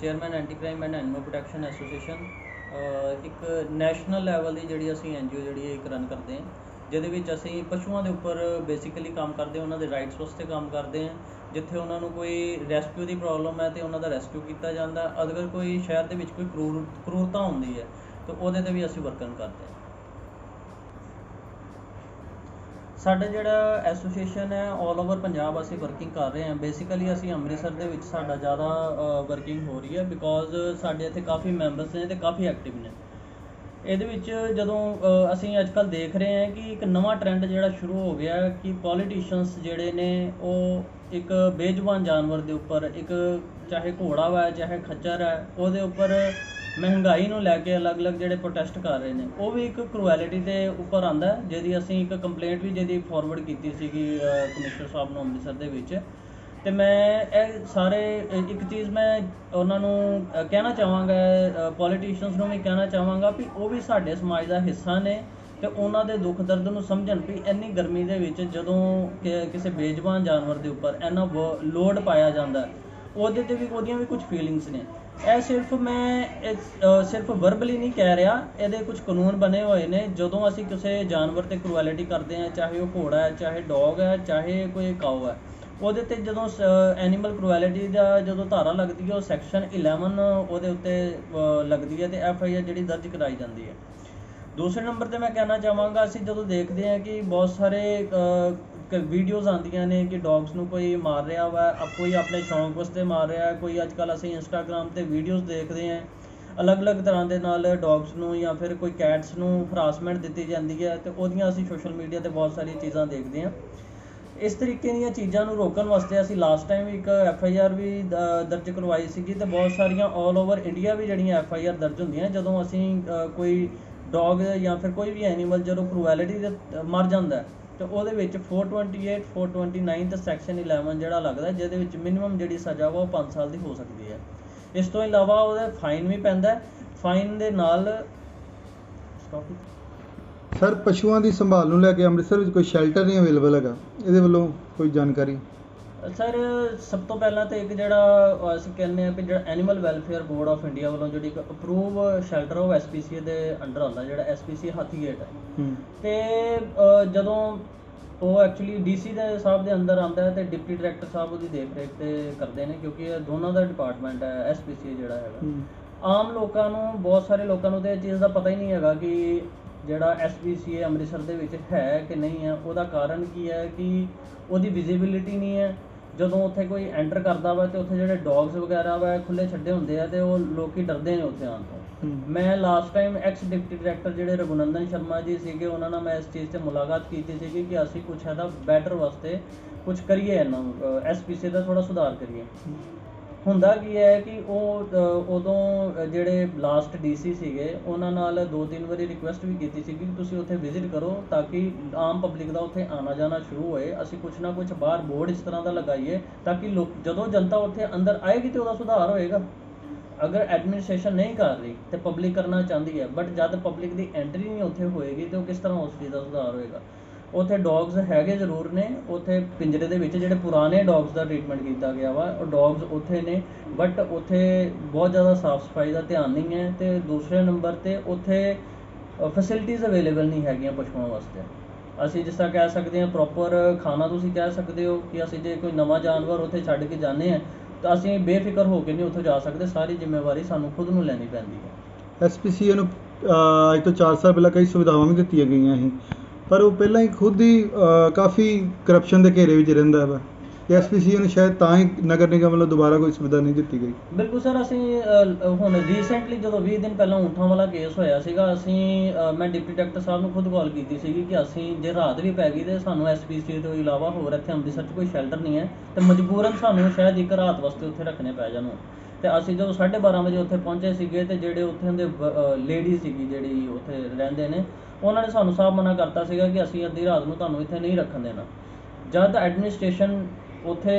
Chairman anti crime and animal protection association ਇੱਕ national level ਦੀ ਜਿਹੜੀ ਅਸੀਂ NGO ਜਿਹੜੀ ਇੱਕ ਰਨ ਕਰਦੇ ਹਾਂ, ਜਿਹਦੇ ਵਿੱਚ ਅਸੀਂ ਪਸ਼ੂਆਂ ਦੇ ਉੱਪਰ ਬੇਸਿਕਲੀ ਕੰਮ ਕਰਦੇ ਹਾਂ, ਉਹਨਾਂ ਦੇ ਰਾਈਟਸ ਵਾਸਤੇ ਕੰਮ ਕਰਦੇ ਹਾਂ। ਜਿੱਥੇ ਉਹਨਾਂ ਨੂੰ ਕੋਈ ਰੈਸਕਿਊ ਦੀ ਪ੍ਰੋਬਲਮ ਹੈ ਤੇ ਉਹਨਾਂ ਦਾ ਰੈਸਕਿਊ ਕੀਤਾ ਜਾਂਦਾ। ਅਗਰ ਕੋਈ ਸ਼ਹਿਰ ਦੇ ਵਿੱਚ ਕੋਈ ਕਰੂਰਤਾ ਹੁੰਦੀ ਹੈ ਤਾਂ ਉਹਦੇ 'ਤੇ ਵੀ ਅਸੀਂ ਵਰਕਨ ਕਰਦੇ ਹਾਂ। ਸਾਡਾ ਜਿਹੜਾ ਐਸੋਸੀਏਸ਼ਨ ਹੈ ਆਲ ਓਵਰ ਪੰਜਾਬ ਅਸੀਂ ਵਰਕਿੰਗ ਕਰ ਰਹੇ ਹਾਂ। ਬੇਸਿਕਲੀ ਅਸੀਂ ਅੰਮ੍ਰਿਤਸਰ ਦੇ ਵਿੱਚ ਸਾਡਾ ਜ਼ਿਆਦਾ ਵਰਕਿੰਗ ਹੋ ਰਹੀ ਹੈ, ਬਿਕੋਜ਼ ਸਾਡੇ ਇੱਥੇ ਕਾਫੀ ਮੈਂਬਰਸ ਨੇ ਅਤੇ ਕਾਫੀ ਐਕਟਿਵ ਨੇ। ਇਹਦੇ ਵਿੱਚ ਜਦੋਂ ਅਸੀਂ ਅੱਜ ਕੱਲ੍ਹ ਦੇਖ ਰਹੇ ਹਾਂ ਕਿ ਇੱਕ ਨਵਾਂ ਟਰੈਂਡ ਜਿਹੜਾ ਸ਼ੁਰੂ ਹੋ ਗਿਆ ਕਿ ਪੋਲੀਟੀਸ਼ੀਅਨਸ ਜਿਹੜੇ ਨੇ ਉਹ ਇੱਕ ਬੇਜ਼ੁਬਾਨ ਜਾਨਵਰ ਦੇ ਉੱਪਰ, ਇੱਕ ਚਾਹੇ ਘੋੜਾ ਵਾ ਚਾਹੇ ਖੱਚਰ ਹੈ, ਉਹਦੇ ਉੱਪਰ ਮਹਿੰਗਾਈ ਨੂੰ ਲੈ ਕੇ ਅਲੱਗ-ਅਲੱਗ ਜਿਹੜੇ ਪ੍ਰੋਟੈਸਟ ਕਰ ਰਹੇ ਨੇ। ਉਹ ਵੀ ਇੱਕ ਕਰੂਐਲਿਟੀ ਦੇ ਉੱਪਰ ਆਉਂਦਾ, ਜਿਹਦੀ ਅਸੀਂ ਇੱਕ ਕੰਪਲੇਂਟ ਵੀ ਜਿਹਦੀ ਫਾਰਵਰਡ ਕੀਤੀ ਸੀਗੀ ਕਮਿਸ਼ਨਰ ਸਾਹਿਬ ਨੂੰ ਅੰਮ੍ਰਿਤਸਰ ਦੇ ਵਿੱਚ। ਅਤੇ ਮੈਂ ਇਹ ਸਾਰੇ ਇੱਕ ਚੀਜ਼ ਮੈਂ ਉਹਨਾਂ ਨੂੰ ਕਹਿਣਾ ਚਾਹਾਂਗਾ, ਪੋਲੀਟੀਸ਼ੀਅਨਸ ਨੂੰ ਵੀ ਕਹਿਣਾ ਚਾਹਾਂਗਾ ਵੀ ਉਹ ਵੀ ਸਾਡੇ ਸਮਾਜ ਦਾ ਹਿੱਸਾ ਨੇ ਅਤੇ ਉਹਨਾਂ ਦੇ ਦੁੱਖ ਦਰਦ ਨੂੰ ਸਮਝਣ ਵੀ ਇੰਨੀ ਗਰਮੀ ਦੇ ਵਿੱਚ ਜਦੋਂ ਕਿਸੇ ਬੇਜ਼ੁਬਾਨ ਜਾਨਵਰ ਦੇ ਉੱਪਰ ਇੰਨਾ ਲੋਡ ਪਾਇਆ ਜਾਂਦਾ, ਉਹਦੇ 'ਤੇ ਵੀ ਉਹਦੀਆਂ ਵੀ ਕੁਝ ਫੀਲਿੰਗਸ ਨੇ। ਇਹ ਸਿਰਫ ਮੈਂ ਸਿਰਫ ਵਰਬਲੀ ਨਹੀਂ ਕਹਿ ਰਿਹਾ, ਇਹਦੇ ਕੁਝ ਕਾਨੂੰਨ ਬਣੇ ਹੋਏ ਨੇ। ਜਦੋਂ ਅਸੀਂ ਕਿਸੇ ਜਾਨਵਰ 'ਤੇ ਕਰੂਐਲਿਟੀ ਕਰਦੇ ਹਾਂ, ਚਾਹੇ ਉਹ ਘੋੜਾ ਹੈ, ਚਾਹੇ ਡੌਗ ਹੈ, ਚਾਹੇ ਕੋਈ ਕਾਊ ਹੈ, ਉਹਦੇ 'ਤੇ ਜਦੋਂ ਐਨੀਮਲ ਕਰੂਐਲਿਟੀ ਦਾ ਜਦੋਂ ਧਾਰਾ ਲੱਗਦੀ ਹੈ, ਉਹ ਸੈਕਸ਼ਨ 11 ਉਹਦੇ ਉੱਤੇ ਲੱਗਦੀ ਹੈ ਅਤੇ FIR ਜਿਹੜੀ ਦਰਜ ਕਰਾਈ ਜਾਂਦੀ ਹੈ। ਦੂਸਰੇ ਨੰਬਰ 'ਤੇ ਮੈਂ ਕਹਿਣਾ ਚਾਹਾਂਗਾ, ਅਸੀਂ ਜਦੋਂ ਦੇਖਦੇ ਹਾਂ ਕਿ ਬਹੁਤ ਸਾਰੇ ਵੀਡੀਓਜ਼ ਆਉਂਦੀਆਂ ਨੇ ਕਿ ਡੌਗਸ ਨੂੰ ਕੋਈ ਮਾਰ ਰਿਹਾ ਵਾ, ਕੋਈ ਆਪਣੇ ਸ਼ੌਂਕ ਵਾਸਤੇ ਮਾਰ ਰਿਹਾ, ਕੋਈ ਅੱਜ ਕੱਲ੍ਹ ਅਸੀਂ ਇੰਸਟਾਗ੍ਰਾਮ 'ਤੇ ਵੀਡੀਓਜ਼ ਦੇਖਦੇ ਹਾਂ ਅਲੱਗ-ਅਲੱਗ ਤਰ੍ਹਾਂ ਦੇ ਨਾਲ ਡੌਗਸ ਨੂੰ ਜਾਂ ਫਿਰ ਕੋਈ ਕੈਟਸ ਨੂੰ ਹਰਾਸਮੈਂਟ ਦਿੱਤੀ ਜਾਂਦੀ ਹੈ, ਅਤੇ ਉਹਦੀਆਂ ਅਸੀਂ ਸੋਸ਼ਲ ਮੀਡੀਆ 'ਤੇ ਬਹੁਤ ਸਾਰੀਆਂ ਚੀਜ਼ਾਂ ਦੇਖਦੇ ਹਾਂ। ਇਸ ਤਰੀਕੇ ਦੀਆਂ ਚੀਜ਼ਾਂ ਨੂੰ ਰੋਕਣ ਵਾਸਤੇ ਅਸੀਂ ਲਾਸਟ ਟਾਈਮ ਇੱਕ FIR ਵੀ ਦਰਜ ਕਰਵਾਈ ਸੀਗੀ, ਅਤੇ ਬਹੁਤ ਸਾਰੀਆਂ ਆਲ ਓਵਰ ਇੰਡੀਆ ਵੀ ਜਿਹੜੀਆਂ FIR ਦਰਜ ਹੁੰਦੀਆਂ ਜਦੋਂ ਅਸੀਂ ਕੋਈ ਡੌਗ ਜਾਂ ਫਿਰ ਕੋਈ ਵੀ ਐਨੀਮਲ ਜਦੋਂ ਕਰੂਐਲਿਟੀ ਦੇ ਮਰ ਜਾਂਦਾ ਅਤੇ ਉਹਦੇ ਵਿੱਚ 428, 429 ਅਤੇ ਸੈਕਸ਼ਨ 11 ਜਿਹੜਾ ਲੱਗਦਾ, ਜਿਹਦੇ ਵਿੱਚ ਮਿਨੀਮਮ ਜਿਹੜੀ ਸਜ਼ਾ ਵਾ ਉਹ 5 ਸਾਲ ਦੀ ਹੋ ਸਕਦੀ ਹੈ। ਇਸ ਤੋਂ ਇਲਾਵਾ ਉਹਦਾ ਫਾਈਨ ਵੀ ਪੈਂਦਾ। ਫਾਈਨ ਦੇ ਨਾਲ ਸਰ, ਪਸ਼ੂਆਂ ਦੀ ਸੰਭਾਲ ਨੂੰ ਲੈ ਕੇ ਅੰਮ੍ਰਿਤਸਰ ਵਿੱਚ ਕੋਈ ਸ਼ੈਲਟਰ ਨਹੀਂ ਅਵੇਲੇਬਲ ਹੈਗਾ, ਇਹਦੇ ਵੱਲੋਂ ਕੋਈ ਜਾਣਕਾਰੀ? ਸਰ, ਸਭ ਤੋਂ ਪਹਿਲਾਂ ਤਾਂ ਇੱਕ ਜਿਹੜਾ ਅਸੀਂ ਕਹਿੰਦੇ ਹਾਂ ਕਿ ਜਿਹੜਾ animal welfare board of India ਵੱਲੋਂ ਜਿਹੜੀ ਇੱਕ ਅਪਰੂਵ ਸ਼ੈਲਟਰ ਉਹ SPCA ਦੇ ਅੰਡਰ ਆਉਂਦਾ, ਜਿਹੜਾ SPCA ਹਾਥੀਗੇਟ ਹੈ। ਅਤੇ ਜਦੋਂ ਉਹ ਐਕਚੁਅਲੀ DC ਦੇ ਸਾਹਿਬ ਦੇ ਅੰਦਰ ਆਉਂਦਾ ਹੈ ਅਤੇ ਡਿਪਟੀ ਡਾਇਰੈਕਟਰ ਸਾਹਿਬ ਉਹਦੀ ਦੇਖ ਰੇਖ 'ਤੇ ਕਰਦੇ ਨੇ, ਕਿਉਂਕਿ ਇਹ ਦੋਨਾਂ ਦਾ ਡਿਪਾਰਟਮੈਂਟ ਹੈ SPCA ਜਿਹੜਾ ਹੈਗਾ। ਆਮ ਲੋਕਾਂ ਨੂੰ, ਬਹੁਤ ਸਾਰੇ ਲੋਕਾਂ ਨੂੰ ਤਾਂ ਇਹ ਚੀਜ਼ ਦਾ ਪਤਾ ਹੀ ਨਹੀਂ ਹੈਗਾ ਕਿ ਜਿਹੜਾ SPCA ਅੰਮ੍ਰਿਤਸਰ ਦੇ ਵਿੱਚ ਹੈ ਕਿ ਨਹੀਂ ਹੈ। ਉਹਦਾ ਕਾਰਨ ਕੀ ਹੈ ਕਿ ਉਹਦੀ ਵਿਜ਼ੀਬਿਲਿਟੀ ਨਹੀਂ ਹੈ। ਜਦੋਂ ਉੱਥੇ ਕੋਈ ਐਂਟਰ ਕਰਦਾ ਵਾ ਅਤੇ ਉੱਥੇ ਜਿਹੜੇ ਡੌਗਸ ਵਗੈਰਾ ਵਾ ਖੁੱਲ੍ਹੇ ਛੱਡੇ ਹੁੰਦੇ ਆ ਅਤੇ ਉਹ ਲੋਕ ਡਰਦੇ ਨੇ ਉੱਥੇ ਆਉਣ ਤੋਂ। ਮੈਂ last time X deputy director ਜਿਹੜੇ ਰਘੁਨੰਦਨ ਸ਼ਰਮਾ ਜੀ ਸੀਗੇ, ਉਹਨਾਂ ਨਾਲ ਮੈਂ ਇਸ ਚੀਜ਼ 'ਤੇ ਮੁਲਾਕਾਤ ਕੀਤੀ ਸੀਗੀ ਕਿ ਅਸੀਂ ਕੁਛ ਇਹਦਾ ਬੈਟਰ ਵਾਸਤੇ ਕੁਛ ਕਰੀਏ, ਇਹਨਾਂ ਨੂੰ SPCA ਦਾ ਥੋੜ੍ਹਾ ਸੁਧਾਰ ਕਰੀਏ। ਹੁੰਦਾ ਕੀ ਹੈ ਕਿ ਉਹ ਉਦੋਂ ਜਿਹੜੇ ਲਾਸਟ DC ਸੀਗੇ, ਉਹਨਾਂ ਨਾਲ 2-3 ਵਾਰੀ ਰਿਕੁਐਸਟ ਵੀ ਕੀਤੀ ਸੀਗੀ ਕਿ ਤੁਸੀਂ ਉੱਥੇ ਵਿਜ਼ਿਟ ਕਰੋ ਤਾਂ ਕਿ ਆਮ ਪਬਲਿਕ ਦਾ ਉੱਥੇ ਆਉਣਾ ਜਾਣਾ ਸ਼ੁਰੂ ਹੋਏ। ਅਸੀਂ ਕੁਛ ਨਾ ਕੁਛ ਬਾਹਰ ਬੋਰਡ ਇਸ ਤਰ੍ਹਾਂ ਦਾ ਲਗਾਈਏ ਤਾਂ ਕਿ ਜਦੋਂ ਜਨਤਾ ਉੱਥੇ ਅੰਦਰ ਆਏਗੀ ਤਾਂ ਉਹਦਾ ਸੁਧਾਰ ਹੋਏਗਾ। ਅਗਰ ਐਡਮਿਨਿਸਟ੍ਰੇਸ਼ਨ ਨਹੀਂ ਕਰ ਰਹੀ ਅਤੇ ਪਬਲਿਕ ਕਰਨਾ ਚਾਹੁੰਦੀ ਹੈ, ਬਟ ਜਦ ਪਬਲਿਕ ਦੀ ਐਂਟਰੀ ਨਹੀਂ ਉੱਥੇ ਹੋਏਗੀ ਤਾਂ ਉਹ ਕਿਸ ਤਰ੍ਹਾਂ ਉਸ ਚੀਜ਼ ਦਾ ਸੁਧਾਰ ਹੋਏਗਾ। ਉੱਥੇ ਡੌਗਸ ਹੈਗੇ ਜ਼ਰੂਰ ਨੇ, ਉੱਥੇ ਪਿੰਜਰੇ ਦੇ ਵਿੱਚ ਜਿਹੜੇ ਪੁਰਾਣੇ ਡੌਗਸ ਦਾ ਟ੍ਰੀਟਮੈਂਟ ਕੀਤਾ ਗਿਆ ਵਾ, ਉਹ ਡੌਗਸ ਉੱਥੇ ਨੇ, ਬਟ ਉੱਥੇ ਬਹੁਤ ਜ਼ਿਆਦਾ ਸਾਫ਼ ਸਫਾਈ ਦਾ ਧਿਆਨ ਨਹੀਂ ਹੈ। ਅਤੇ ਦੂਸਰੇ ਨੰਬਰ 'ਤੇ ਉੱਥੇ ਫੈਸਿਲਿਟੀਜ਼ ਅਵੇਲੇਬਲ ਨਹੀਂ ਹੈਗੀਆਂ ਪਸ਼ੂਆਂ ਵਾਸਤੇ। ਅਸੀਂ ਜਿਸ ਤਰ੍ਹਾਂ ਕਹਿ ਸਕਦੇ ਹਾਂ ਪ੍ਰੋਪਰ ਖਾਣਾ, ਤੁਸੀਂ ਕਹਿ ਸਕਦੇ ਹੋ ਕਿ ਅਸੀਂ ਜੇ ਕੋਈ ਨਵਾਂ ਜਾਨਵਰ ਉੱਥੇ ਛੱਡ ਕੇ ਜਾਂਦੇ ਹਾਂ ਤਾਂ ਅਸੀਂ ਬੇਫਿਕਰ ਹੋ ਕੇ ਨਹੀਂ ਉੱਥੇ ਜਾ ਸਕਦੇ, ਸਾਰੀ ਜ਼ਿੰਮੇਵਾਰੀ ਸਾਨੂੰ ਖੁਦ ਨੂੰ ਲੈਣੀ ਪੈਂਦੀ ਹੈ। SPCA ਨੂੰ ਅੱਜ ਤੋਂ 4 ਸਾਲ ਪਹਿਲਾਂ ਕਈ ਸੁਵਿਧਾਵਾਂ ਵੀ ਦਿੱਤੀਆਂ ਗਈਆਂ ਸੀ, ਪਰ ਉਹ ਪਹਿਲਾਂ ਹੀ ਖੁਦ ਹੀ ਕਾਫੀ ਕਰਪਸ਼ਨ ਦੇ ਘੇਰੇ ਵਿੱਚ ਰਹਿੰਦਾ ਵਾ। SPCA ਨੂੰ ਸ਼ਾਇਦ ਤਾਂ ਹੀ ਨਗਰ ਨਿਗਮ ਵੱਲੋਂ ਦੁਬਾਰਾ ਕੋਈ ਸੁਵਿਧਾ ਨਹੀਂ ਦਿੱਤੀ ਗਈ। ਬਿਲਕੁਲ ਸਰ, ਅਸੀਂ ਹੁਣ ਰੀਸੈਂਟਲੀ ਜਦੋਂ 20 ਦਿਨ ਪਹਿਲਾਂ ਊਂਠਾਂ ਵਾਲਾ ਕੇਸ ਹੋਇਆ ਸੀਗਾ, ਅਸੀਂ ਮੈਂ ਡਿਪਟੀ ਡਾਇਰੈਕਟਰ ਸਾਹਿਬ ਨੂੰ ਖੁਦ ਕਾਲ ਕੀਤੀ ਸੀਗੀ ਕਿ ਅਸੀਂ ਜੇ ਰਾਤ ਵੀ ਪੈ ਗਈ ਅਤੇ ਸਾਨੂੰ SPCA ਤੋਂ ਇਲਾਵਾ ਹੋਰ ਇੱਥੇ ਅੰਮ੍ਰਿਤਸਰ 'ਚ ਕੋਈ ਸ਼ੈਲਟਰ ਨਹੀਂ ਹੈ ਅਤੇ ਮਜਬੂਰਨ ਸਾਨੂੰ ਸ਼ਾਇਦ ਇੱਕ ਰਾਤ ਵਾਸਤੇ ਉੱਥੇ ਰੱਖਣੇ ਪੈ ਜਾਣ। ਅਤੇ ਅਸੀਂ ਜਦੋਂ 12:30 ਵਜੇ ਉੱਥੇ ਪਹੁੰਚੇ ਸੀਗੇ ਅਤੇ ਜਿਹੜੇ ਉੱਥੇ ਦੇ ਲੇਡੀ ਸੀਗੀ ਜਿਹੜੀ ਉੱਥੇ ਰਹਿੰਦੇ ਨੇ, ਉਹਨਾਂ ਨੇ ਸਾਨੂੰ ਸਾਫ਼ ਮਨਾ ਕਰਤਾ ਸੀਗਾ ਕਿ ਅਸੀਂ ਅੱਧੀ ਰਾਤ ਨੂੰ ਤੁਹਾਨੂੰ ਇੱਥੇ ਨਹੀਂ ਰੱਖਣ ਦੇਣਾ। ਜਦ ਐਡਮਿਨਿਸਟ੍ਰੇਸ਼ਨ ਉੱਥੇ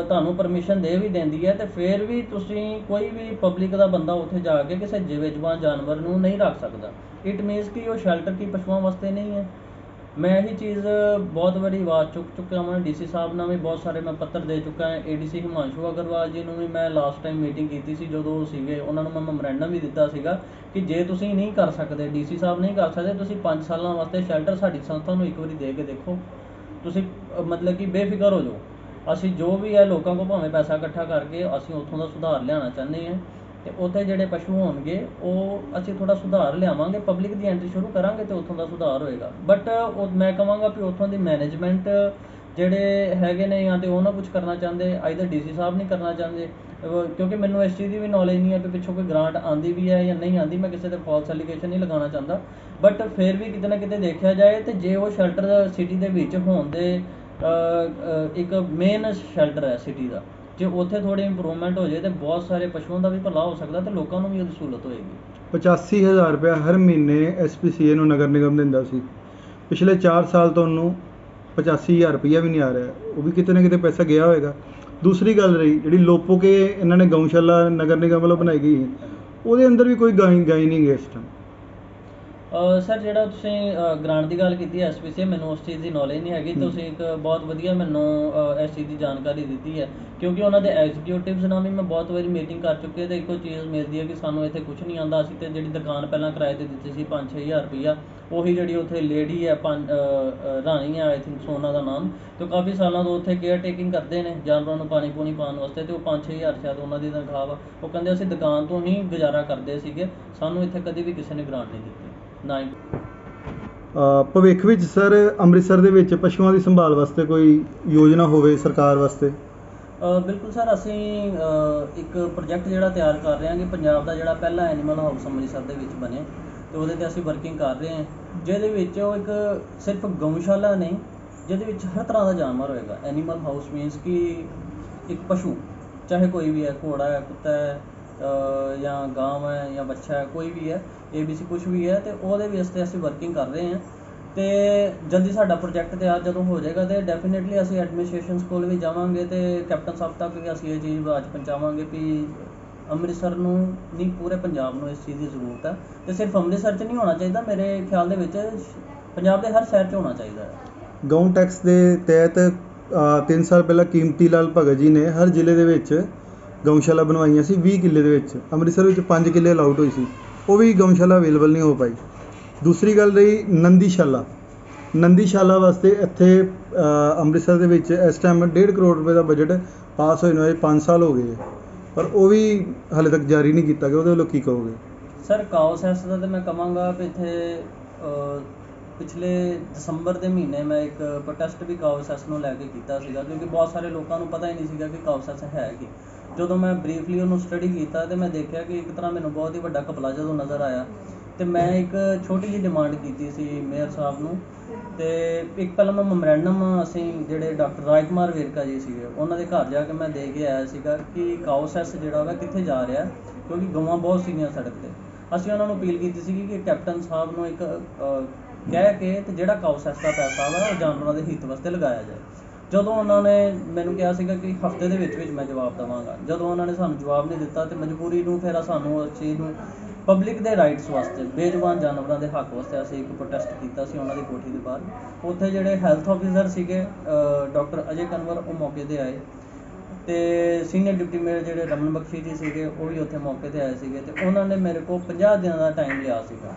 ਤੁਹਾਨੂੰ ਪਰਮਿਸ਼ਨ ਦੇ ਵੀ ਦਿੰਦੀ ਹੈ ਅਤੇ ਫਿਰ ਵੀ ਤੁਸੀਂ ਕੋਈ ਵੀ ਪਬਲਿਕ ਦਾ ਬੰਦਾ ਉੱਥੇ ਜਾ ਕੇ ਕਿਸੇ ਬੇਜ਼ੁਬਾਨ ਜਾਨਵਰ ਨੂੰ ਨਹੀਂ ਰੱਖ ਸਕਦਾ। ਇਟ ਮੀਨਸ ਕਿ ਉਹ ਸ਼ੈਲਟਰ ਕੀ ਪਸ਼ੂਆਂ ਵਾਸਤੇ ਨਹੀਂ ਹੈ। ਮੈਂ ਇਹੀ ਚੀਜ਼ ਬਹੁਤ ਵਾਰੀ ਆਵਾਜ਼ ਚੁੱਕ ਚੁੱਕਿਆ ਹਾਂ, ਡੀਸੀ ਸਾਹਿਬ ਨਾਲ ਵੀ ਬਹੁਤ ਸਾਰੇ ਮੈਂ ਪੱਤਰ ਦੇ ਚੁੱਕਾ ਹਾਂ, ਏਡੀਸੀ ਹਿਮਾਂਸ਼ੂ ਅਗਰਵਾਲ ਜੀ ਨੂੰ ਵੀ ਮੈਂ ਲਾਸਟ ਟਾਈਮ ਮੀਟਿੰਗ ਕੀਤੀ ਸੀ ਜਦੋਂ ਉਹ ਸੀਗੇ, ਉਹਨਾਂ ਨੂੰ ਮੈਂ ਮੈਮੋਰੈਂਡਮ ਵੀ ਦਿੱਤਾ ਸੀਗਾ ਕਿ ਜੇ ਤੁਸੀਂ ਨਹੀਂ ਕਰ ਸਕਦੇ, ਡੀਸੀ ਸਾਹਿਬ ਨਹੀਂ ਕਰ ਸਕਦੇ, ਤੁਸੀਂ 5 ਸਾਲਾਂ ਵਾਸਤੇ ਸ਼ੈਲਟਰ ਸਾਡੀ ਸੰਸਥਾ ਨੂੰ ਇੱਕ ਵਾਰੀ ਦੇ ਕੇ ਦੇਖੋ, ਤੁਸੀਂ ਮਤਲਬ ਕਿ ਬੇਫਿਕਰ ਹੋ ਜਾਓ। ਅਸੀਂ ਜੋ ਵੀ ਹੈ ਲੋਕਾਂ ਕੋਲ ਭਾਵੇਂ ਪੈਸਾ ਇਕੱਠਾ ਕਰਕੇ ਅਸੀਂ ਉੱਥੋਂ ਦਾ ਸੁਧਾਰ ਲਿਆਉਣਾ ਚਾਹੁੰਦੇ ਹਾਂ, ਅਤੇ ਉੱਥੇ ਜਿਹੜੇ ਪਸ਼ੂ ਹੋਣਗੇ ਉਹ ਅਸੀਂ ਥੋੜ੍ਹਾ ਸੁਧਾਰ ਲਿਆਵਾਂਗੇ, ਪਬਲਿਕ ਦੀ ਐਂਟਰੀ ਸ਼ੁਰੂ ਕਰਾਂਗੇ ਅਤੇ ਉੱਥੋਂ ਦਾ ਸੁਧਾਰ ਹੋਏਗਾ। ਬਟ ਉਹ ਮੈਂ ਕਹਾਂਗਾ ਵੀ ਉੱਥੋਂ ਦੀ ਮੈਨੇਜਮੈਂਟ ਜਿਹੜੇ ਹੈਗੇ ਨੇ ਜਾਂ ਤਾਂ ਉਹ ਨਾ ਕੁਛ ਕਰਨਾ ਚਾਹੁੰਦੇ, ਆਈਦਰ ਡੀਸੀ ਸਾਹਿਬ ਨਹੀਂ ਕਰਨਾ ਚਾਹੁੰਦੇ, ਕਿਉਂਕਿ ਮੈਨੂੰ ਇਸ ਚੀਜ਼ ਦੀ ਵੀ ਨੌਲੇਜ ਨਹੀਂ ਹੈ ਕਿ ਪਿੱਛੋਂ ਕੋਈ ਗ੍ਰਾਂਟ ਆਉਂਦੀ ਵੀ ਹੈ ਜਾਂ ਨਹੀਂ ਆਉਂਦੀ। ਮੈਂ ਕਿਸੇ 'ਤੇ ਫਾਲਸ ਐਲੀਗੇਸ਼ਨ ਨਹੀਂ ਲਗਾਉਣਾ ਚਾਹੁੰਦਾ, ਬਟ ਫਿਰ ਵੀ ਕਿਤੇ ਨਾ ਕਿਤੇ ਦੇਖਿਆ ਜਾਏ ਅਤੇ ਜੇ ਉਹ ਸ਼ੈਲਟਰ ਸਿਟੀ ਦੇ ਵਿੱਚ ਹੋਣ ਦੇ ਇੱਕ ਮੇਨ ਸ਼ੈਲਟਰ ਹੈ ਸਿਟੀ ਦਾ, ਜੇ ਉੱਥੇ ਥੋੜ੍ਹੀ ਇੰਪਰੂਵਮੈਂਟ ਹੋ ਜਾਏ ਤਾਂ ਬਹੁਤ ਸਾਰੇ ਪਸ਼ੂਆਂ ਦਾ ਵੀ ਭਲਾ ਹੋ ਸਕਦਾ ਅਤੇ ਲੋਕਾਂ ਨੂੰ ਵੀ ਉਹਦੀ ਸਹੂਲਤ ਹੋਏਗੀ। 85,000 ਰੁਪਇਆ ਹਰ ਮਹੀਨੇ SPCA ਨੂੰ ਨਗਰ ਨਿਗਮ ਦਿੰਦਾ ਸੀ। ਪਿਛਲੇ 4 ਸਾਲ ਤੋਂ ਉਹਨੂੰ 85,000 ਰੁਪਇਆ ਵੀ ਨਹੀਂ ਆ ਰਿਹਾ, ਉਹ ਵੀ ਕਿਤੇ ਨਾ ਕਿਤੇ ਪੈਸਾ ਗਿਆ ਹੋਏਗਾ। ਦੂਸਰੀ ਗੱਲ ਰਹੀ ਜਿਹੜੀ ਲੋਪੋਕੇ ਇਹਨਾਂ ਨੇ ਗਊਸ਼ਾਲਾ ਨਗਰ ਨਿਗਮ ਵੱਲੋਂ ਬਣਾਈ ਗਈ ਹੈ, ਉਹਦੇ ਅੰਦਰ ਵੀ ਕੋਈ ਗਾਈ ਨਹੀਂ ਗਈ ਇਸ ਟਾਈਮ। ਸਰ ਜਿਹੜਾ ਤੁਸੀਂ ਗ੍ਰਾਂਟ ਦੀ ਗੱਲ ਕੀਤੀ ਹੈ SPCA, ਮੈਨੂੰ ਉਸ ਚੀਜ਼ ਦੀ ਨੌਲੇਜ ਨਹੀਂ ਹੈਗੀ। ਤੁਸੀਂ ਇੱਕ ਬਹੁਤ ਵਧੀਆ ਮੈਨੂੰ ਇਸ ਚੀਜ਼ ਦੀ ਜਾਣਕਾਰੀ ਦਿੱਤੀ ਹੈ, ਕਿਉਂਕਿ ਉਹਨਾਂ ਦੇ ਐਗਜ਼ੀਕਿਊਟਿਵਸ ਨਾਲ ਵੀ ਮੈਂ ਬਹੁਤ ਵਾਰੀ ਮੀਟਿੰਗ ਕਰ ਚੁੱਕੀ ਹਾਂ ਅਤੇ ਇੱਕੋ ਚੀਜ਼ ਮਿਲਦੀ ਹੈ ਕਿ ਸਾਨੂੰ ਇੱਥੇ ਕੁਛ ਨਹੀਂ ਆਉਂਦਾ। ਅਸੀਂ ਤਾਂ ਜਿਹੜੀ ਦੁਕਾਨ ਪਹਿਲਾਂ ਕਿਰਾਏ 'ਤੇ ਦਿੱਤੀ ਸੀ 5-6 ਹਜ਼ਾਰ ਰੁਪਈਆ, ਉਹੀ ਜਿਹੜੀ ਉੱਥੇ ਲੇਡੀ ਹੈ ਰਾਣੀ ਹੈ ਆਈ ਥਿੰਕ ਸੋ ਉਹਨਾਂ ਦਾ ਨਾਮ, ਅਤੇ ਉਹ ਕਾਫੀ ਸਾਲਾਂ ਤੋਂ ਉੱਥੇ ਕੇਅਰ ਟੇਕਿੰਗ ਕਰਦੇ ਨੇ ਜਾਨਵਰਾਂ ਨੂੰ ਪਾਣੀ ਪੂਣੀ ਪਾਉਣ ਵਾਸਤੇ, ਅਤੇ ਉਹ 5-6 ਹਜ਼ਾਰ ਸ਼ਾਇਦ ਉਹਨਾਂ ਦੀ ਤਨਖਾਹ ਵਾ। ਉਹ ਕਹਿੰਦੇ ਅਸੀਂ ਦੁਕਾਨ ਤੋਂ ਹੀ ਗੁਜ਼ਾਰਾ ਕਰਦੇ ਸੀਗੇ, ਸਾਨੂੰ ਇੱਥੇ ਕਦੇ ਵੀ ਕਿਸੇ ਨੇ ਗ੍ਰਾਂਟ ਨਹੀਂ ਦਿੱਤੀ ਨਾ ਹੀ। ਭਵਿੱਖ ਵਿੱਚ ਸਰ ਅੰਮ੍ਰਿਤਸਰ ਦੇ ਵਿੱਚ ਪਸ਼ੂਆਂ ਦੀ ਸੰਭਾਲ ਵਾਸਤੇ ਕੋਈ ਯੋਜਨਾ ਹੋਵੇ ਸਰਕਾਰ ਵਾਸਤੇ? ਬਿਲਕੁਲ ਸਰ, ਅਸੀਂ ਇੱਕ ਪ੍ਰੋਜੈਕਟ ਜਿਹੜਾ ਤਿਆਰ ਕਰ ਰਹੇ ਹਾਂ ਕਿ ਪੰਜਾਬ ਦਾ ਜਿਹੜਾ ਪਹਿਲਾ ਐਨੀਮਲ ਹਾਊਸ ਅੰਮ੍ਰਿਤਸਰ ਦੇ ਵਿੱਚ ਬਣੇ, ਅਤੇ ਉਹਦੇ 'ਤੇ ਅਸੀਂ ਵਰਕਿੰਗ ਕਰ ਰਹੇ ਹਾਂ, ਜਿਹਦੇ ਵਿੱਚ ਉਹ ਇੱਕ ਸਿਰਫ ਗਊਸ਼ਾਲਾ ਨਹੀਂ, ਜਿਹਦੇ ਵਿੱਚ ਹਰ ਤਰ੍ਹਾਂ ਦਾ ਜਾਨਵਰ ਹੋਏਗਾ। ਐਨੀਮਲ ਹਾਊਸ ਮੀਨਸ ਕਿ ਇੱਕ ਪਸ਼ੂ ਚਾਹੇ ਕੋਈ ਵੀ ਹੈ, ਘੋੜਾ ਹੈ, ਕੁੱਤਾ ਹੈ, ਜਾਂ ਗਾਂ ਹੈ ਜਾਂ ਬੱਚਾ ਹੈ, ਕੋਈ ਵੀ ਹੈ, ABC ਕੁਛ ਵੀ ਹੈ, ਅਤੇ ਉਹਦੇ ਬੇਸ 'ਤੇ ਅਸੀਂ ਵਰਕਿੰਗ ਕਰ ਰਹੇ ਹਾਂ। ਅਤੇ ਜਲਦੀ ਸਾਡਾ ਪ੍ਰੋਜੈਕਟ ਤਿਆਰ ਜਦੋਂ ਹੋ ਜਾਏਗਾ ਅਤੇ ਡੈਫੀਨੇਟਲੀ ਅਸੀਂ ਐਡਮਿਨਿਸਟ੍ਰੇਸ਼ਨ ਕੋਲ ਵੀ ਜਾਵਾਂਗੇ ਅਤੇ ਕੈਪਟਨ ਸਾਹਿਬ ਤੱਕ ਵੀ ਅਸੀਂ ਇਹ ਚੀਜ਼ ਆਵਾਜ਼ ਪਹੁੰਚਾਵਾਂਗੇ ਵੀ ਅੰਮ੍ਰਿਤਸਰ ਨੂੰ ਨਹੀਂ ਪੂਰੇ ਪੰਜਾਬ ਨੂੰ ਇਸ ਚੀਜ਼ ਦੀ ਜ਼ਰੂਰਤ ਹੈ, ਅਤੇ ਸਿਰਫ ਅੰਮ੍ਰਿਤਸਰ 'ਚ ਨਹੀਂ ਹੋਣਾ ਚਾਹੀਦਾ, ਮੇਰੇ ਖਿਆਲ ਦੇ ਵਿੱਚ ਪੰਜਾਬ ਦੇ ਹਰ ਸ਼ਹਿਰ 'ਚ ਹੋਣਾ ਚਾਹੀਦਾ ਹੈ। ਗਊ ਟੈਕਸ ਦੇ ਤਹਿਤ 3 ਸਾਲ ਪਹਿਲਾਂ ਕੀਮਤੀ ਲਾਲ ਭਗਤ ਜੀ ਨੇ ਹਰ ਜ਼ਿਲ੍ਹੇ ਦੇ ਵਿੱਚ ਗਊਸ਼ਾਲਾ ਬਣਵਾਈਆਂ ਸੀ। 20 ਕਿੱਲੇ ਦੇ ਵਿੱਚ ਅੰਮ੍ਰਿਤਸਰ ਵਿੱਚ 5 ਕਿੱਲੇ ਅਲਾਊਟ ਹੋਈ ਸੀ, ਉਹ ਵੀ ਗਊਸ਼ਾਲਾ ਅਵੇਲੇਬਲ ਨਹੀਂ ਹੋ ਪਾਈ। ਦੂਸਰੀ ਗੱਲ ਰਹੀ ਨੰਦੀਸ਼ਾਲਾ ਵਾਸਤੇ ਇੱਥੇ ਅੰਮ੍ਰਿਤਸਰ ਦੇ ਵਿੱਚ ਇਸ ਟਾਈਮ 1.5 ਕਰੋੜ ਰੁਪਏ ਦਾ ਬਜਟ ਪਾਸ ਹੋਏ ਨੂੰ ਅਜੇ 5 ਸਾਲ ਹੋ ਗਏ, ਪਰ ਉਹ ਵੀ ਹਾਲੇ ਤੱਕ ਜਾਰੀ ਨਹੀਂ ਕੀਤਾ ਗਿਆ। ਉਹਦੇ ਵੱਲੋਂ ਕੀ ਕਹੋਗੇ? ਸਰ ਕਾਓ ਸੈਸ ਦਾ ਤਾਂ ਮੈਂ ਕਹਾਂਗਾ ਵੀ ਇੱਥੇ ਪਿਛਲੇ ਦਸੰਬਰ ਦੇ ਮਹੀਨੇ ਮੈਂ ਇੱਕ ਪ੍ਰੋਟੈਸਟ ਵੀ ਕਾਓ ਸੈਸ ਨੂੰ ਲੈ ਕੇ ਕੀਤਾ ਸੀਗਾ, ਕਿਉਂਕਿ ਬਹੁਤ ਸਾਰੇ ਲੋਕਾਂ ਨੂੰ ਪਤਾ ਹੀ ਨਹੀਂ ਸੀਗਾ ਕਿ ਕਾਓ ਸੈਸ ਹੈ ਕੀ। ਜਦੋਂ ਮੈਂ ਬਰੀਫਲੀ ਉਹਨੂੰ ਸਟੱਡੀ ਕੀਤਾ ਅਤੇ ਮੈਂ ਦੇਖਿਆ ਕਿ ਇੱਕ ਤਰ੍ਹਾਂ ਮੈਨੂੰ ਬਹੁਤ ਹੀ ਵੱਡਾ ਘਪਲਾ ਜਦੋਂ ਨਜ਼ਰ ਆਇਆ, ਅਤੇ ਮੈਂ ਇੱਕ ਛੋਟੀ ਜਿਹੀ ਡਿਮਾਂਡ ਕੀਤੀ ਸੀ ਮੇਅਰ ਸਾਹਿਬ ਨੂੰ, ਅਤੇ ਇੱਕ ਪਹਿਲਾਂ ਮੈਂ ਮੈਮੋਰੈਂਡਮ ਅਸੀਂ ਜਿਹੜੇ ਡਾਕਟਰ ਰਾਜ ਕੁਮਾਰ ਵੇਰਕਾ ਜੀ ਸੀਗੇ ਉਹਨਾਂ ਦੇ ਘਰ ਜਾ ਕੇ ਮੈਂ ਦੇ ਕੇ ਆਇਆ ਸੀਗਾ ਕਿ ਕਾਓ ਸੈਸ ਜਿਹੜਾ ਵਾ ਕਿੱਥੇ ਜਾ ਰਿਹਾ, ਕਿਉਂਕਿ ਗਊਆਂ ਬਹੁਤ ਸੀਗੀਆਂ ਸੜਕ 'ਤੇ। ਅਸੀਂ ਉਹਨਾਂ ਨੂੰ ਅਪੀਲ ਕੀਤੀ ਸੀਗੀ ਕਿ ਕੈਪਟਨ ਸਾਹਿਬ ਨੂੰ ਇੱਕ ਕਹਿ ਕੇ ਅਤੇ ਜਿਹੜਾ ਕਾਓ ਸੈਸ ਦਾ ਪੈਸਾ ਵਾ ਉਹ ਜਾਨਵਰਾਂ ਦੇ ਹਿੱਤ ਵਾਸਤੇ ਲਗਾਇਆ ਜਾਏ। ਜਦੋਂ ਉਹਨਾਂ ਨੇ ਮੈਨੂੰ ਕਿਹਾ ਸੀਗਾ ਕਿ ਹਫ਼ਤੇ ਦੇ ਵਿੱਚ ਮੈਂ ਜਵਾਬ ਦੇਵਾਂਗਾ, ਜਦੋਂ ਉਹਨਾਂ ਨੇ ਸਾਨੂੰ ਜਵਾਬ ਨਹੀਂ ਦਿੱਤਾ ਅਤੇ ਮਜਬੂਰੀ ਨੂੰ ਫਿਰ ਸਾਨੂੰ ਉਸ ਚੀਜ਼ ਨੂੰ ਪਬਲਿਕ ਦੇ ਰਾਈਟਸ ਵਾਸਤੇ, ਬੇਜ਼ੁਬਾਨ ਜਾਨਵਰਾਂ ਦੇ ਹੱਕ ਵਾਸਤੇ ਅਸੀਂ ਇੱਕ ਪ੍ਰੋਟੈਸਟ ਕੀਤਾ ਸੀ ਉਹਨਾਂ ਦੀ ਕੋਠੀ ਦੇ ਬਾਹਰ। ਉੱਥੇ ਜਿਹੜੇ ਹੈਲਥ ਆਫਿਸਰ ਸੀਗੇ ਡਾਕਟਰ ਅਜੇ ਕਨਵਰ ਉਹ ਮੌਕੇ 'ਤੇ ਆਏ, ਅਤੇ ਸੀਨੀਅਰ ਡਿਪਟੀ ਮੇਅਰ ਜਿਹੜੇ ਰਮਨ ਬਖਸ਼ੀ ਜੀ ਸੀਗੇ ਉਹ ਵੀ ਉੱਥੇ ਮੌਕੇ 'ਤੇ ਆਏ ਸੀਗੇ, ਅਤੇ ਉਹਨਾਂ ਨੇ ਮੇਰੇ ਕੋਲ 50 ਦਿਨਾਂ ਦਾ ਟਾਈਮ ਲਿਆ ਸੀਗਾ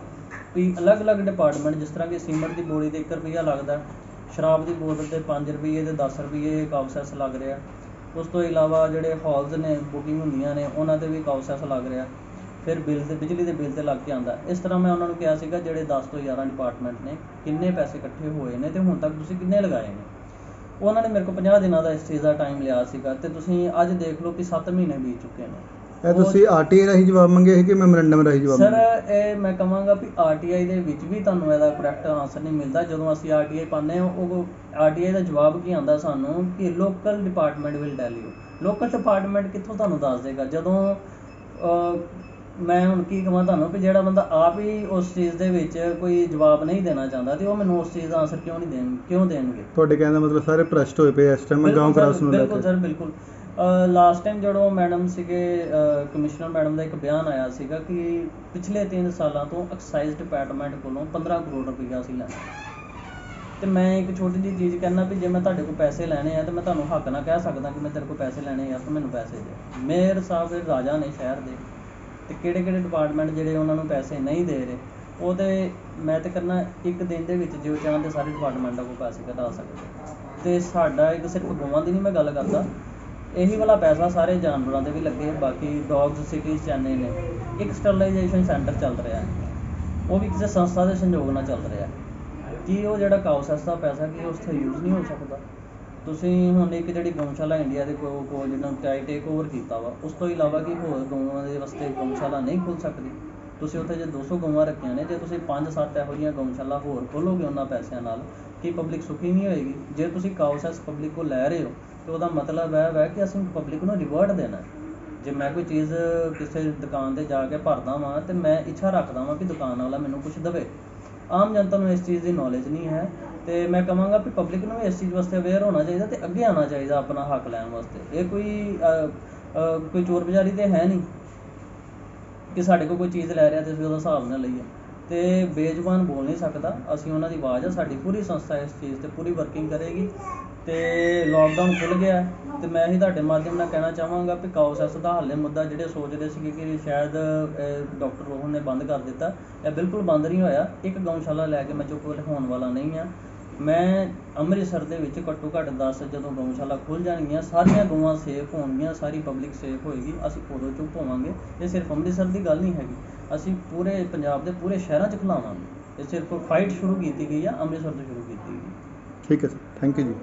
ਵੀ ਅਲੱਗ-ਅਲੱਗ ਡਿਪਾਰਟਮੈਂਟ, ਜਿਸ ਤਰ੍ਹਾਂ ਕਿ ਸੀਮੈਂਟ ਦੀ ਬੋਰੀ 'ਤੇ 1 ਰੁਪਈਆ ਲੱਗਦਾ, ਸ਼ਰਾਬ ਦੀ ਬੋਤਲ 'ਤੇ 5 ਰੁਪਈਏ ਅਤੇ 10 ਰੁਪਈਏ ਕਾਓ ਸੈਸ ਲੱਗ ਰਿਹਾ। ਉਸ ਤੋਂ ਇਲਾਵਾ ਜਿਹੜੇ ਹਾਲਜ਼ ਨੇ ਬੁਕਿੰਗ ਹੁੰਦੀਆਂ ਨੇ ਉਹਨਾਂ 'ਤੇ ਵੀ ਕਾਓ ਸੈਸ ਲੱਗ ਰਿਹਾ, ਫਿਰ ਬਿੱਲ 'ਤੇ ਬਿਜਲੀ ਦੇ ਬਿੱਲ 'ਤੇ ਲੱਗ ਕੇ ਆਉਂਦਾ। ਇਸ ਤਰ੍ਹਾਂ ਮੈਂ ਉਹਨਾਂ ਨੂੰ ਕਿਹਾ ਸੀਗਾ ਜਿਹੜੇ 10 ਤੋਂ 11 ਡਿਪਾਰਟਮੈਂਟ ਨੇ ਕਿੰਨੇ ਪੈਸੇ ਇਕੱਠੇ ਹੋਏ ਨੇ ਅਤੇ ਹੁਣ ਤੱਕ ਤੁਸੀਂ ਕਿੰਨੇ ਲਗਾਏ ਨੇ। ਉਹਨਾਂ ਨੇ ਮੇਰੇ ਕੋਲ 50 ਦਿਨਾਂ ਦਾ ਇਸ ਚੀਜ਼ ਦਾ ਟਾਈਮ ਲਿਆ ਸੀਗਾ, ਅਤੇ ਤੁਸੀਂ ਅੱਜ ਦੇਖ ਲਓ ਕਿ 7 ਮਹੀਨੇ ਬੀਤ ਚੁੱਕੇ ਨੇ। ਇਹ ਤੁਸੀਂ RTI ਰਾਹੀਂ ਜਵਾਬ ਮੰਗੇ ਸੀ ਕਿ ਮੈਮੋਰੈਂਡਮ ਰਾਹੀਂ ਜਵਾਬ ਮੰਗੇ? ਸਰ ਇਹ ਮੈਂ ਕਹਾਂਗਾ ਵੀ RTI ਦੇ ਵਿੱਚ ਵੀ ਤੁਹਾਨੂੰ ਇਹਦਾ ਕਰੈਕਟ ਆਨਸਰ ਨਹੀਂ ਮਿਲਦਾ। ਜਦੋਂ ਅਸੀਂ RTI ਪਾਉਂਦੇ ਹਾਂ ਉਹ RTI ਦਾ ਜਵਾਬ ਕੀ ਆਉਂਦਾ ਸਾਨੂੰ ਕਿ local department will tell you. Local department ਕਿੱਥੋਂ ਤੁਹਾਨੂੰ ਦੱਸ ਦੇਗਾ? ਜਦੋਂ ਮੈਂ ਹੁਣ ਕੀ ਕਹਾਂ ਤੁਹਾਨੂੰ ਵੀ ਜਿਹੜਾ ਬੰਦਾ ਆਪ ਹੀ ਉਸ ਚੀਜ਼ ਦੇ ਵਿੱਚ ਕੋਈ ਜਵਾਬ ਨਹੀਂ ਦੇਣਾ ਚਾਹੁੰਦਾ ਅਤੇ ਉਹ ਮੈਨੂੰ ਉਸ ਚੀਜ਼ ਦਾ ਆਨਸਰ ਕਿਉਂ ਦੇਣਗੇ? ਤੁਹਾਡੇ ਕਹਿਣ ਦਾ ਮਤਲਬ ਸਾਰੇ ਭ੍ਰਸ਼ਟ ਹੋਏ ਪਏ ਇਸ ਟਾਈਮ ਗਾਂਵ ਕਰਾਸ ਨੂੰ ਲੈ ਕੇ? ਬਿਲਕੁਲ ਸਰ, ਬਿਲਕੁਲ। ਲਾਸਟ ਟਾਈਮ ਜਦੋਂ ਮੈਡਮ ਸੀਗੇ ਕਮਿਸ਼ਨਰ ਮੈਡਮ ਦਾ ਇੱਕ ਬਿਆਨ ਆਇਆ ਸੀਗਾ ਕਿ ਪਿਛਲੇ 3 ਸਾਲਾਂ ਤੋਂ ਐਕਸਾਈਜ਼ ਡਿਪਾਰਟਮੈਂਟ ਕੋਲੋਂ 15 ਕਰੋੜ ਰੁਪਈਆ ਅਸੀਂ ਲੈਣਾ, ਤੇ ਮੈਂ ਇੱਕ ਛੋਟੀ ਜਿਹੀ ਚੀਜ਼ ਕਹਿਣਾ ਵੀ ਜੇ ਮੈਂ ਤੁਹਾਡੇ ਕੋਲ ਪੈਸੇ ਲੈਣੇ ਆ ਤੇ ਮੈਂ ਤੁਹਾਨੂੰ ਹੱਕ ਨਾਲ ਕਹਿ ਸਕਦਾ ਕਿ ਮੈਂ ਤੇਰੇ ਕੋਲ ਪੈਸੇ ਲੈਣੇ ਆ, ਤੂੰ ਮੈਨੂੰ ਪੈਸੇ ਦੇ। ਮੇਅਰ ਸਾਹਿਬ ਇਹ ਰਾਜਾ ਨੇ ਸ਼ਹਿਰ ਦੇ, ਤੇ ਕਿਹੜੇ ਕਿਹੜੇ ਡਿਪਾਰਟਮੈਂਟ ਜਿਹੜੇ ਉਹਨਾਂ ਨੂੰ ਪੈਸੇ ਨਹੀਂ ਦੇ ਰਹੇ, ਉਹ ਤੇ ਮੈਂ ਤੇ ਕਰਨਾ ਇੱਕ ਦਿਨ ਦੇ ਵਿੱਚ ਜੇ ਉਹ ਚਾਹੁਣ ਤੇ ਸਾਰੇ ਡਿਪਾਰਟਮੈਂਟਾਂ ਕੋਲ ਪੈਸੇ ਕਢਾ ਸਕਦੇ। ਤੇ ਸਾਡਾ ਇੱਕ ਸਿਰਫ ਗਊਆਂ ਦੀ ਨਹੀਂ ਮੈਂ ਗੱਲ ਕਰਦਾ, ਇਹੀ ਵਾਲਾ ਪੈਸਾ ਸਾਰੇ ਜਾਨਵਰਾਂ ਦੇ ਵੀ ਲੱਗੇ। ਬਾਕੀ ਡੌਗਸ ਸਿਟੀਜ਼ ਚੈਨੇ ਨੇ, ਇੱਕ ਸਟਰਲਾਈਜੇਸ਼ਨ ਸੈਂਟਰ ਚੱਲ ਰਿਹਾ, ਉਹ ਵੀ ਕਿਸੇ ਸੰਸਥਾ ਦੇ ਸੰਯੋਗ ਨਾਲ ਚੱਲ ਰਿਹਾ। ਕੀ ਉਹ ਜਿਹੜਾ ਕਾਊਸੈਸ ਦਾ ਪੈਸਾ ਕੀ ਉਸ 'ਤੇ ਯੂਜ਼ ਨਹੀਂ ਹੋ ਸਕਦਾ? ਤੁਸੀਂ ਹੁਣ ਇੱਕ ਜਿਹੜੀ ਗਊਸ਼ਾਲਾ ਇੰਡੀਆ ਦੇ ਕੋਲ ਜਿਹਨੂੰ ਟੇਕ ਓਵਰ ਕੀਤਾ ਵਾ, ਉਸ ਤੋਂ ਇਲਾਵਾ ਕੀ ਹੋਰ ਗਊਆਂ ਦੇ ਵਾਸਤੇ ਗਊਸ਼ਾਲਾ ਨਹੀਂ ਖੁੱਲ੍ਹ ਸਕਦੀ? ਤੁਸੀਂ ਉੱਥੇ ਜੇ 200 ਗਊਆਂ ਰੱਖੀਆਂ ਨੇ, ਜੇ ਤੁਸੀਂ 5-7 ਇਹੋ ਜਿਹੀਆਂ ਗਊਸ਼ਾਲਾ ਹੋਰ ਖੋਲ੍ਹੋਗੇ ਉਹਨਾਂ ਪੈਸਿਆਂ ਨਾਲ, ਕੀ ਪਬਲਿਕ ਸੁਖੀ ਨਹੀਂ ਹੋਏਗੀ? ਜੇ ਤੁਸੀਂ ਕਾਊਸੈਸ ਪਬਲਿਕ ਕੋਲ ਲੈ ਰਹੇ ਹੋ ਤਾਂ ਉਹਦਾ ਮਤਲਬ ਇਹ ਹੈ ਕਿ ਅਸੀਂ ਪਬਲਿਕ ਨੂੰ ਰਿਵਾਰਡ ਦੇਣਾ। ਜੇ ਮੈਂ ਕੋਈ ਚੀਜ਼ ਕਿਸੇ ਦੁਕਾਨ 'ਤੇ ਜਾ ਕੇ ਭਰਦਾ ਵਾਂ ਤੇ ਮੈਂ ਇੱਛਾ ਰੱਖਦਾ ਵਾਂ ਕਿ ਦੁਕਾਨ ਵਾਲਾ ਮੈਨੂੰ ਕੁਛ ਦੇਵੇ। ਆਮ ਜਨਤਾ ਨੂੰ ਇਸ ਚੀਜ਼ ਦੀ ਨੌਲੇਜ ਨਹੀਂ ਹੈ, ਤੇ ਮੈਂ ਕਹਾਂਗਾ ਵੀ ਪਬਲਿਕ ਨੂੰ ਵੀ ਇਸ ਚੀਜ਼ ਵਾਸਤੇ ਅਵੇਅਰ ਹੋਣਾ ਚਾਹੀਦਾ ਤੇ ਅੱਗੇ ਆਉਣਾ ਚਾਹੀਦਾ ਆਪਣਾ ਹੱਕ ਲੈਣ ਵਾਸਤੇ। ਇਹ ਕੋਈ ਚੋਰ ਬਜ਼ਾਰੀ ਤੇ ਹੈ ਨਹੀਂ ਕਿ ਸਾਡੇ ਕੋਲ ਕੋਈ ਚੀਜ਼ ਲੈ ਰਿਹਾ ਤੇ ਅਸੀਂ ਉਹਦਾ ਹਿਸਾਬ ਨਾਲ ਲਈਏ। ਤੇ ਬੇਜ਼ੁਬਾਨ ਬੋਲ ਨਹੀਂ ਸਕਦਾ, ਅਸੀਂ ਉਹਨਾਂ ਦੀ ਆਵਾਜ਼ ਆ। ਸਾਡੀ ਪੂਰੀ ਸੰਸਥਾ ਇਸ ਚੀਜ਼ 'ਤੇ ਪੂਰੀ ਵਰਕਿੰਗ ਕਰੇਗੀ। ਤੇ ਲੋਕਡਾਊਨ ਖੁੱਲ੍ਹ ਗਿਆ ਤੇ ਮੈਂ ਹੀ ਤੁਹਾਡੇ ਮਾਧਿਅਮ ਨਾਲ ਕਹਿਣਾ ਚਾਹਾਂਗਾ ਵੀ ਕਾਊਸੈਸ ਦਾ ਹੱਲੇ ਮੁੱਦਾ ਜਿਹੜੇ ਸੋਚਦੇ ਸੀਗੇ ਕਿ ਸ਼ਾਇਦ ਡਾਕਟਰ ਰੋਹਨ ਨੇ ਬੰਦ ਕਰ ਦਿੱਤਾ, ਇਹ ਬਿਲਕੁਲ ਬੰਦ ਨਹੀਂ ਹੋਇਆ। ਇੱਕ ਗਊਸ਼ਾਲਾ ਲੈ ਕੇ ਮੈਂ ਚੁੱਪ ਹੋਣ ਵਾਲਾ ਨਹੀਂ ਹਾਂ। ਮੈਂ ਅੰਮ੍ਰਿਤਸਰ ਦੇ ਵਿੱਚ ਘੱਟੋ ਘੱਟ 10 ਜਦੋਂ ਗਊਸ਼ਾਲਾ ਖੁੱਲ੍ਹ ਜਾਣਗੀਆਂ, ਸਾਰੀਆਂ ਗਊਆਂ ਸੇਫ ਹੋਣਗੀਆਂ, ਸਾਰੀ ਪਬਲਿਕ ਸੇਫ ਹੋਏਗੀ, ਅਸੀਂ ਉਦੋਂ ਚੁੱਪ ਹੋਵਾਂਗੇ। ਇਹ ਸਿਰਫ ਅੰਮ੍ਰਿਤਸਰ ਦੀ ਗੱਲ ਨਹੀਂ ਹੈਗੀ, ਅਸੀਂ ਪੂਰੇ ਪੰਜਾਬ ਦੇ ਪੂਰੇ ਸ਼ਹਿਰਾਂ 'ਚ ਖਿਲਾਵਾਂਗੇ। ਇਹ ਸਿਰਫ ਫਾਈਟ ਸ਼ੁਰੂ ਕੀਤੀ ਗਈ ਆ, ਅੰਮ੍ਰਿਤਸਰ ਤੋਂ ਸ਼ੁਰੂ ਕੀਤੀ ਗਈ। ਠੀਕ ਹੈ ਸਰ, ਥੈਂਕ ਯੂ ਜੀ।